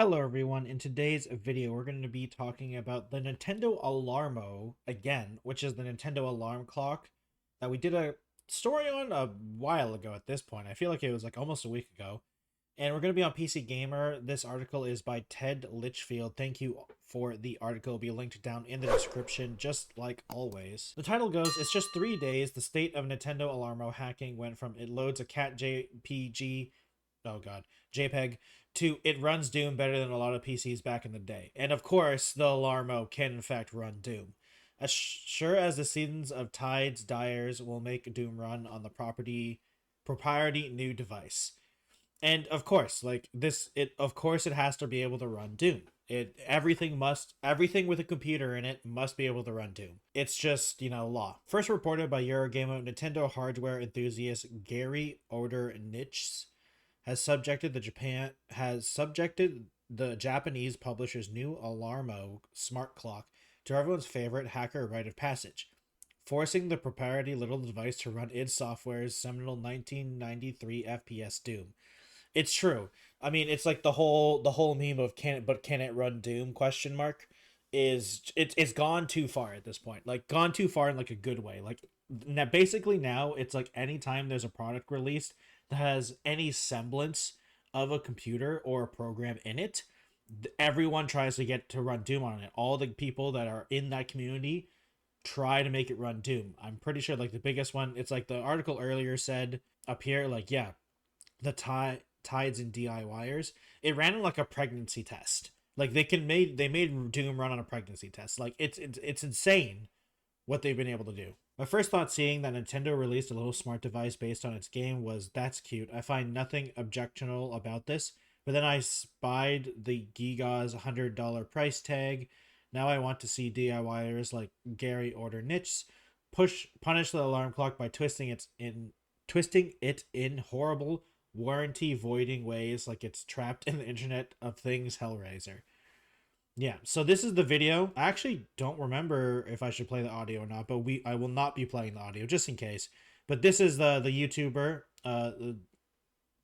Hello everyone, in today's video we're going to be talking about the Nintendo Alarmo again, which is the Nintendo alarm clock that we did a story on a while ago at this point. I feel like it was like almost a week ago. And we're going to be on PC Gamer. This article is by Ted Litchfield. Thank you for the article. It'll be linked down in the description, just like always. The title goes, it's just 3 days. The state of Nintendo Alarmo hacking went from it loads a cat JPG, oh god, JPEG, to it runs Doom better than a lot of PCs back in the day. And of course, the Alarmo can in fact run Doom. As sure as the seasons of Tides Dyers will make Doom run on the propriety new device. And of course, like this, it of course it has to be able to run Doom. Everything with a computer in it must be able to run Doom. It's just, law. First reported by Eurogamer, Nintendo hardware enthusiast Gary Niche has subjected the Japanese publisher's new Alarmo smart clock to everyone's favorite hacker rite of passage, forcing the proprietary little device to run id Software's seminal 1993 FPS Doom. It's true. I mean, it's like the whole meme of can it run Doom question mark is it's gone too far at this point. Like gone too far in like a good way. Like now basically now it's like anytime there's a product released that has any semblance of a computer or a program in it, everyone tries to get to run Doom on it. All the people that are in that community try to make it run Doom. I'm pretty sure like the biggest one, it's like the article earlier said up here, like, yeah, the tides and DIYers, it ran in like a pregnancy test. Like they made Doom run on a pregnancy test. Like it's insane what they've been able to do. My first thought seeing that Nintendo released a little smart device based on its game was, that's cute. I find nothing objectionable about this, but then I spied the Giga's $100 price tag. Now I want to see DIYers like Gary Niche punish the alarm clock by twisting it in horrible warranty voiding ways, like it's trapped in the Internet of Things Hellraiser. Yeah, so this is the video. I actually don't remember if I should play the audio or not, but I will not be playing the audio just in case. But this is the YouTuber,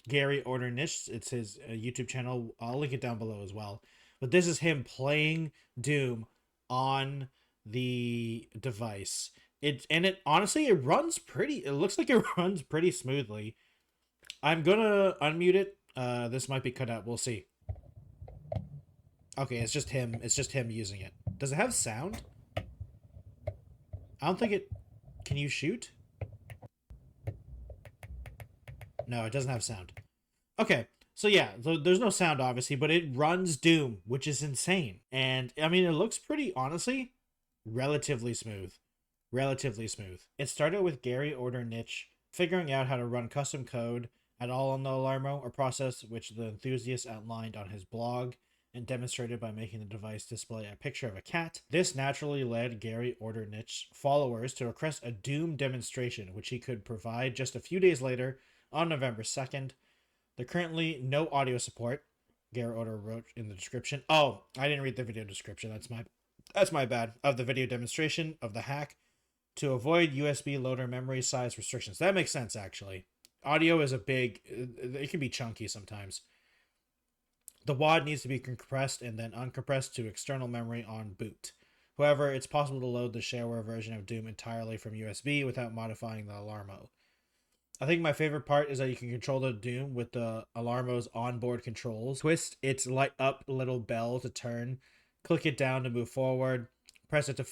Gary Niche. It's his YouTube channel. I'll link it down below as well. But this is him playing Doom on the device. It honestly, it runs pretty. It looks like it runs pretty smoothly. I'm gonna unmute it. This might be cut out. We'll see. Okay, it's just him. It's just him using it. Does it have sound? I don't think it... Can you shoot? No, it doesn't have sound. Okay, so yeah, there's no sound obviously, but it runs Doom, which is insane. And I mean, it looks pretty, honestly, relatively smooth. Relatively smooth. It started with Gary Niche figuring out how to run custom code at all on the Alarmo, a process which the enthusiast outlined on his blog and demonstrated by making the device display a picture of a cat. This naturally led Gary Niche followers to request a Doom demonstration, which he could provide just a few days later on November 2nd. There currently no audio support, Gary wrote in the description. Oh, I didn't read the video description. That's my bad. Of the video demonstration of the hack to avoid USB loader memory size restrictions. That makes sense, actually. Audio is it can be chunky sometimes. The WAD needs to be compressed and then uncompressed to external memory on boot. However, it's possible to load the shareware version of Doom entirely from USB without modifying the Alarmo. I think my favorite part is that you can control the Doom with the Alarmo's onboard controls. Twist its light up little bell to turn, click it down to move forward, press it to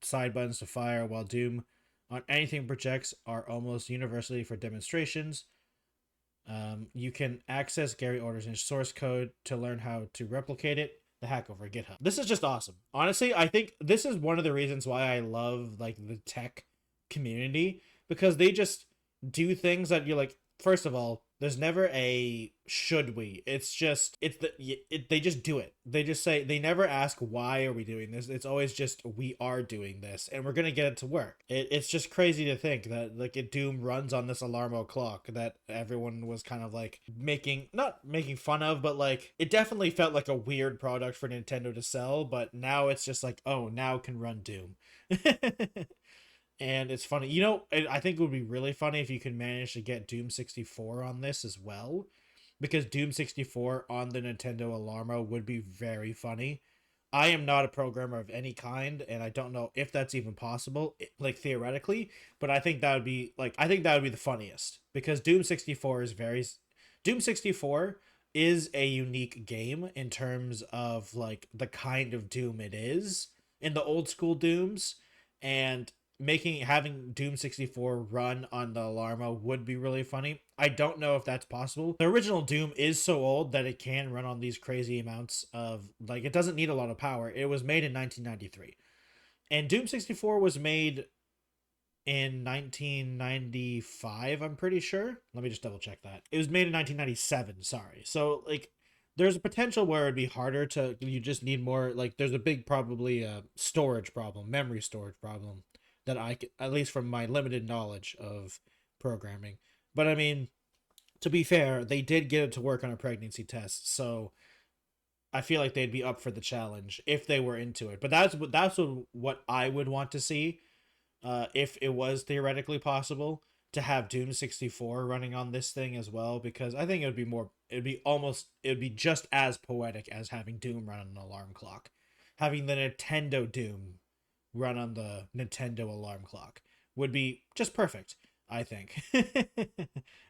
side buttons to fire, while Doom on anything projects are almost universally for demonstrations. You can access Gary Niche source code to learn how to replicate it. The hack over GitHub. This is just awesome. Honestly, I think this is one of the reasons why I love like the tech community, because they just do things that you're like, first of all, there's never a should we. It's just they just do it. They just say, they never ask why are we doing this. It's always just we are doing this and we're gonna get it to work. It's just crazy to think that like Doom runs on this Alarmo clock that everyone was kind of like not making fun of, but like it definitely felt like a weird product for Nintendo to sell. But now it's just like, oh, now can run Doom. And it's funny, I think it would be really funny if you could manage to get Doom 64 on this as well. because Doom 64 on the Nintendo Alarmo would be very funny. I am not a programmer of any kind, and I don't know if that's even possible, like theoretically. But I think that would be I think that would be the funniest because Doom 64 is a unique game in terms of like the kind of Doom it is in the old school Dooms, and making having Doom 64 run on the Alarmo would be really funny. I don't know if that's possible. The original Doom is so old that it can run on these crazy amounts of like it doesn't need a lot of power. It was made in 1993. And Doom 64 was made in 1995, I'm pretty sure. Let me just double check that. It was made in 1997, sorry. So like there's a potential where it'd be harder to you just need more like there's a big probably storage problem, memory storage problem that at least from my limited knowledge of programming. But I mean, to be fair, they did get it to work on a pregnancy test, so I feel like they'd be up for the challenge if they were into it. But that's what I would want to see, if it was theoretically possible to have Doom 64 running on this thing as well, because I think it would be just as poetic as having Doom run on an alarm clock, having the Nintendo Doom run on the Nintendo alarm clock would be just perfect, I think.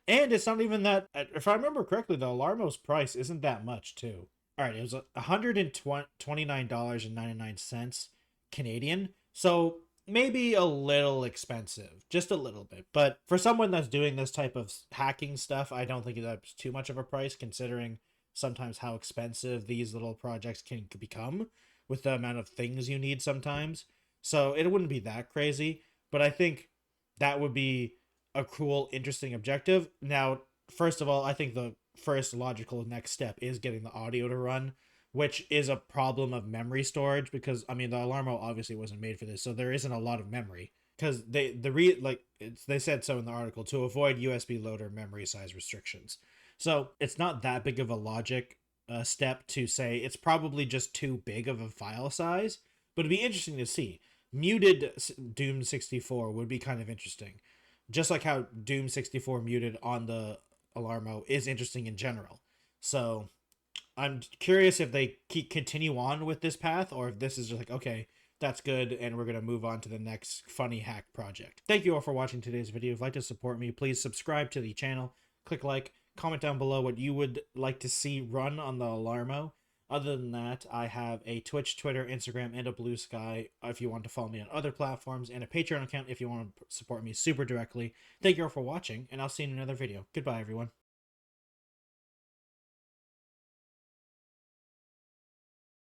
And it's not even that, if I remember correctly, the Alarmo's price isn't that much too. All right, it was $129.99 Canadian. So maybe a little expensive, just a little bit. But for someone that's doing this type of hacking stuff, I don't think that's too much of a price considering sometimes how expensive these little projects can become with the amount of things you need sometimes. So it wouldn't be that crazy, but I think that would be a cool, interesting objective. Now, first of all, I think the first logical next step is getting the audio to run, which is a problem of memory storage because I mean the Alarmo obviously wasn't made for this, so there isn't a lot of memory because they said so in the article to avoid USB loader memory size restrictions. So it's not that big of a logic step to say it's probably just too big of a file size, but it'd be interesting to see. Muted Doom 64 would be kind of interesting, just like how Doom 64 muted on the Alarmo is interesting in general. So I'm curious if they continue on with this path or if this is just like, okay, that's good and we're going to move on to the next funny hack project. Thank you all for watching today's video. If you'd like to support me, please subscribe to the channel, click like, comment down below what you would like to see run on the Alarmo. Other than that, I have a Twitch, Twitter, Instagram, and a Blue Sky if you want to follow me on other platforms, and a Patreon account if you want to support me super directly. Thank you all for watching, and I'll see you in another video. Goodbye, everyone.